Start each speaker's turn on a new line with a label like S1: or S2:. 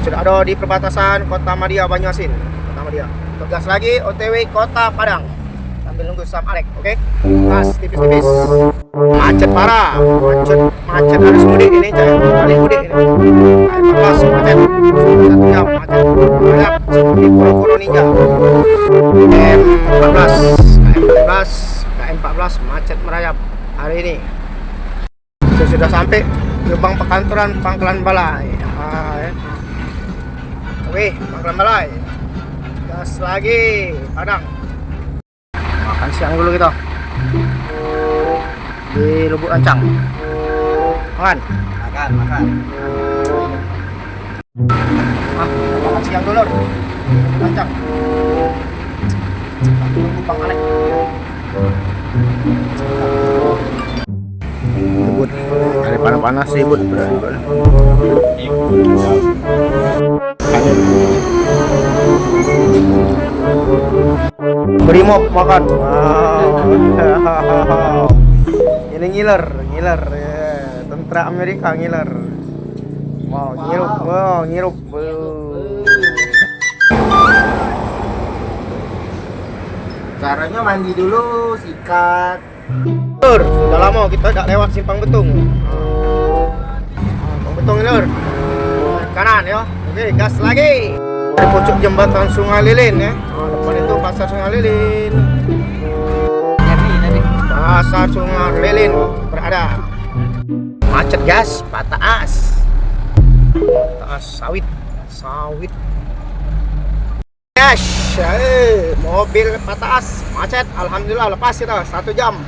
S1: sudah ada di perbatasan Kota Madia Banyuasin. Kota Madia. Tugas lagi OTW Kota Padang. Sambil nunggu Sam Alek, oke? Gas tipis-tipis. Macet parah, macet harus mudik ini, paling mudik ini. KM14 macet, 1 jam macet. Banyak seperti koro-koro ninja. KM14 macet merayap hari ini. Sudah sampai gerbang perkantoran Pangkalan Balai. Oke, Pangkalan Balai. Gas lagi, Padang. Makan siang dulu kita di Lubuk Lancang. Makan. Makan siang dulu. Lubuk Lancang. Tunggu Bang Alek. Ribut. Hari panas-panas ribut. Brimob makan. Ini ngiler ya. Tentara Amerika ngiler. Ngirup.
S2: Caranya mandi dulu, sikat.
S1: Sudah lama kita tidak lewat Simpang Betung. Simpang Betung ini lur. Kanan ya. Oke, gas lagi. Di pojok jembatan Sungai Lilin ya. Depan itu pasar Sungai Lilin. Pasar Sungai Lilin berada. Macet gas, Pataas sawit. Mobil Pataas macet. Alhamdulillah lepas kita 1 jam.